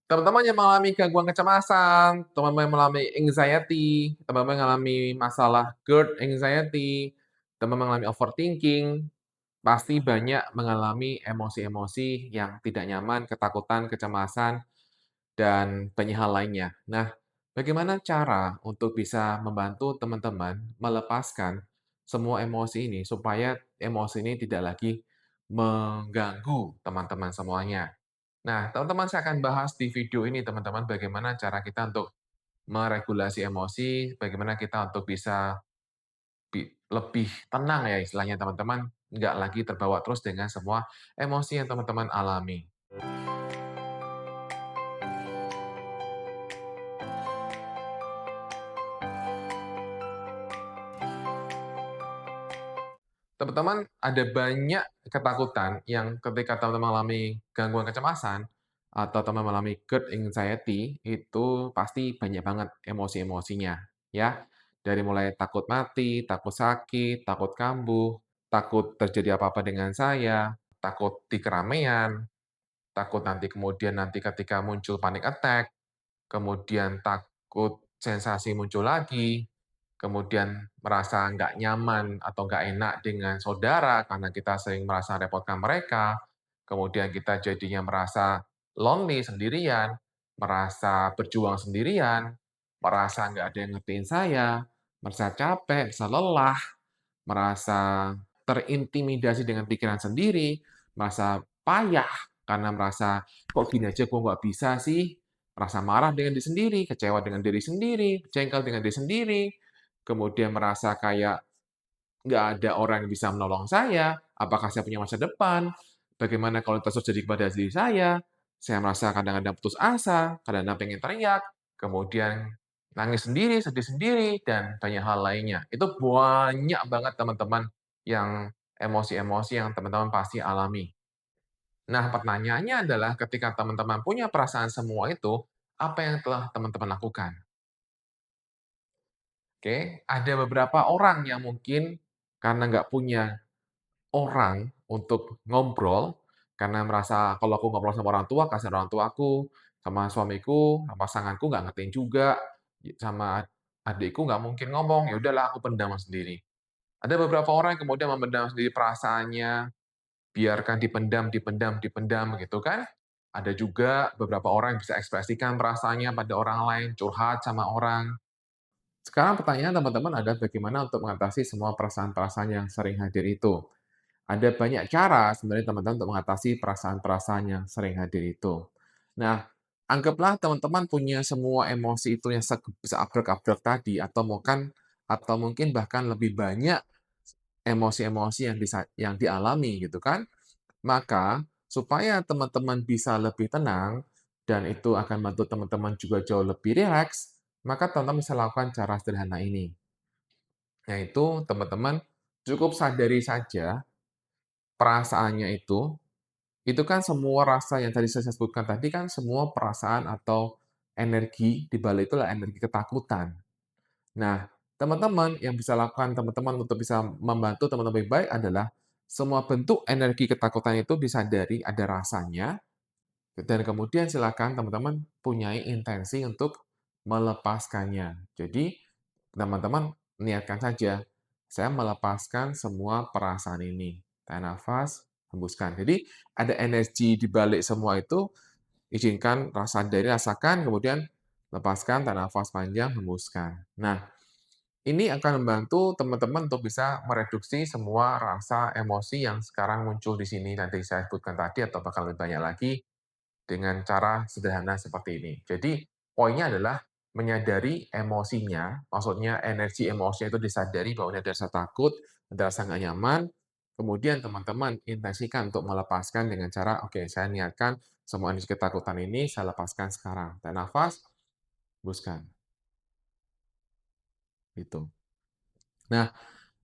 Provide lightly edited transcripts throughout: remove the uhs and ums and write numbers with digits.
Teman-teman yang mengalami gangguan kecemasan, teman-teman yang mengalami anxiety, teman-teman yang mengalami masalah GERD anxiety, teman-teman mengalami overthinking, pasti banyak mengalami emosi-emosi yang tidak nyaman, ketakutan, kecemasan, dan banyak hal lainnya. Nah, bagaimana cara untuk bisa membantu teman-teman melepaskan semua emosi ini supaya emosi ini tidak lagi mengganggu teman-teman semuanya? Nah, teman-teman saya akan bahas di video ini teman-teman bagaimana cara kita untuk meregulasi emosi, bagaimana kita untuk bisa lebih tenang ya istilahnya teman-teman, nggak lagi terbawa terus dengan semua emosi yang teman-teman alami. Teman-teman, ada banyak ketakutan yang ketika teman-teman mengalami gangguan kecemasan atau teman mengalami GERD anxiety, itu pasti banyak banget emosi-emosinya, ya. Dari mulai takut mati, takut sakit, takut kambuh, takut terjadi apa-apa dengan saya, takut di keramaian, takut nanti ketika muncul panic attack, kemudian takut sensasi muncul lagi, kemudian merasa nggak nyaman atau nggak enak dengan saudara karena kita sering merasa repotkan mereka, kemudian kita jadinya merasa lonely sendirian, merasa berjuang sendirian, merasa nggak ada yang ngertiin saya, merasa capek, merasa lelah, merasa terintimidasi dengan pikiran sendiri, merasa payah karena merasa, "Kok gini aja gue nggak bisa sih?" Merasa marah dengan diri sendiri, kecewa dengan diri sendiri, jengkel dengan diri sendiri, kemudian merasa kayak nggak ada orang yang bisa menolong saya, apakah saya punya masa depan, bagaimana kalau itu terjadi kepada diri saya merasa kadang-kadang putus asa, kadang-kadang pengen teriak, kemudian nangis sendiri, sedih sendiri, dan banyak hal lainnya. Itu banyak banget teman-teman yang emosi-emosi yang teman-teman pasti alami. Nah, pertanyaannya adalah ketika teman-teman punya perasaan semua itu, apa yang telah teman-teman lakukan? Oke, ada beberapa orang yang mungkin karena nggak punya orang untuk ngobrol, karena merasa kalau aku ngobrol sama orang tua, kasihan orang tuaku, sama suamiku, sama pasanganku nggak ngertiin juga, sama adikku nggak mungkin ngomong, ya udahlah aku pendam sendiri. Ada beberapa orang yang kemudian memendam sendiri perasaannya, biarkan dipendam dipendam dipendam, gitu kan. Ada juga beberapa orang yang bisa ekspresikan perasaannya pada orang lain, curhat sama orang. Sekarang pertanyaan teman-teman adalah bagaimana untuk mengatasi semua perasaan-perasaan yang sering hadir itu. Ada banyak cara sebenarnya teman-teman untuk mengatasi perasaan-perasaan yang sering hadir itu. Nah, anggaplah teman-teman punya semua emosi itu yang seabrek-abrek tadi atau mungkin bahkan lebih banyak emosi-emosi yang dialami gitu kan. Maka supaya teman-teman bisa lebih tenang dan itu akan membantu teman-teman juga jauh lebih rileks, maka teman-teman bisa lakukan cara sederhana ini, yaitu teman-teman cukup sadari saja perasaannya itu kan semua rasa yang tadi saya sebutkan tadi kan semua perasaan atau energi di balik itu adalah energi ketakutan. Nah, teman-teman yang bisa lakukan teman-teman untuk bisa membantu teman-teman lebih baik adalah semua bentuk energi ketakutan itu disadari ada rasanya, dan kemudian silakan teman-teman punyai intensi untuk melepaskannya. Jadi, teman-teman niatkan saja, saya melepaskan semua perasaan ini. Tarik nafas, hembuskan. Jadi, ada energi di balik semua itu, izinkan rasakan, kemudian lepaskan, tarik nafas panjang, hembuskan. Nah, ini akan membantu teman-teman untuk bisa mereduksi semua rasa emosi yang sekarang muncul di sini, nanti saya sebutkan tadi atau bakal lebih banyak lagi, dengan cara sederhana seperti ini. Jadi, poinnya adalah menyadari emosinya, maksudnya energi emosinya itu disadari bahwa ini ada rasa takut, ada rasa nggak nyaman, kemudian teman-teman intensikan untuk melepaskan dengan cara, "Oke, saya niatkan semua energi ketakutan ini saya lepaskan sekarang." Tarik nafas, hembuskan, gitu. Nah,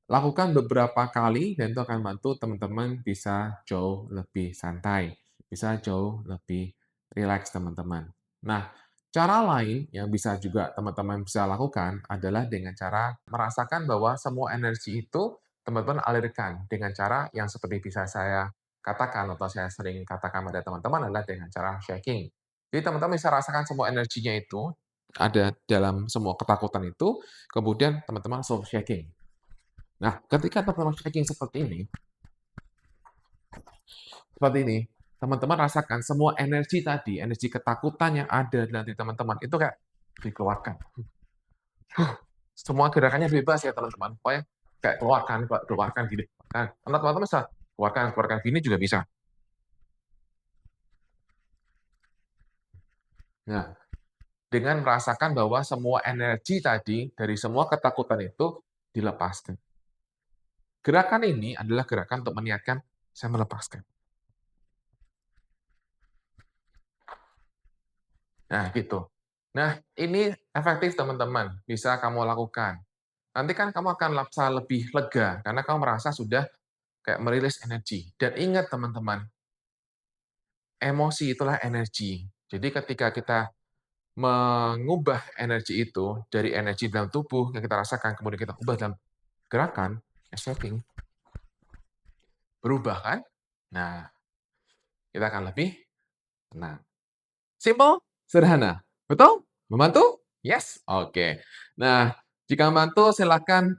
lakukan beberapa kali dan itu akan bantu teman-teman bisa jauh lebih santai, bisa jauh lebih rileks teman-teman. Nah, cara lain yang bisa juga teman-teman bisa lakukan adalah dengan cara merasakan bahwa semua energi itu teman-teman alirkan dengan cara yang seperti bisa saya katakan atau saya sering katakan pada teman-teman adalah dengan cara shaking. Jadi teman-teman bisa rasakan semua energinya itu, ada dalam semua ketakutan itu, kemudian teman-teman langsung shaking. Nah, ketika teman-teman shaking seperti ini, teman-teman rasakan semua energi tadi, energi ketakutan yang ada dalam diri teman-teman, itu kayak dikeluarkan. Semua gerakannya bebas ya teman-teman, pokoknya kayak keluarkan keluarkan gini. Nah, teman-teman bisa keluarkan keluarkan gini juga bisa. Nah, dengan merasakan bahwa semua energi tadi, dari semua ketakutan itu dilepaskan. Gerakan ini adalah gerakan untuk meniatkan, saya melepaskan. Nah, gitu. Nah, ini efektif teman-teman, bisa kamu lakukan. Nanti kan kamu akan merasa lebih lega, karena kamu merasa sudah kayak merilis energi. Dan ingat teman-teman, emosi itulah energi. Jadi ketika kita mengubah energi itu, dari energi dalam tubuh yang kita rasakan, kemudian kita ubah dalam gerakan, sweating, berubah kan? Nah, kita akan lebih tenang. Simple, sederhana. Betul? Membantu? Yes? Oke. Nah, jika membantu silakan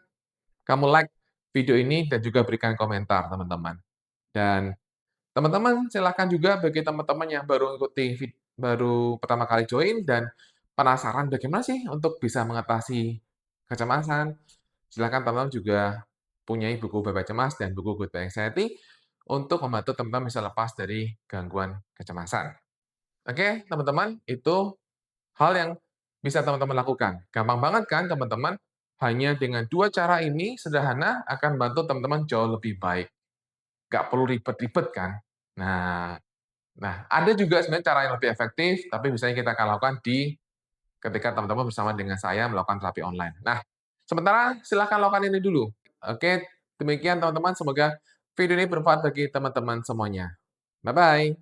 kamu like video ini dan juga berikan komentar, teman-teman. Dan teman-teman silakan juga bagi teman-teman yang baru pertama kali join dan penasaran bagaimana sih untuk bisa mengatasi kecemasan, silakan teman-teman juga punyai buku Bebas Cemas dan buku Goodbye Anxiety untuk membantu teman-teman bisa lepas dari gangguan kecemasan. Oke, teman-teman, itu hal yang bisa teman-teman lakukan. Gampang banget kan, teman-teman? Hanya dengan 2 cara ini sederhana akan membantu teman-teman jauh lebih baik. Nggak perlu ribet-ribet kan? Nah nah, ada juga sebenarnya cara yang lebih efektif, tapi misalnya kita akan lakukan ketika teman-teman bersama dengan saya melakukan terapi online. Nah, sementara silahkan lakukan ini dulu. Oke, demikian teman-teman, semoga video ini bermanfaat bagi teman-teman semuanya. Bye-bye.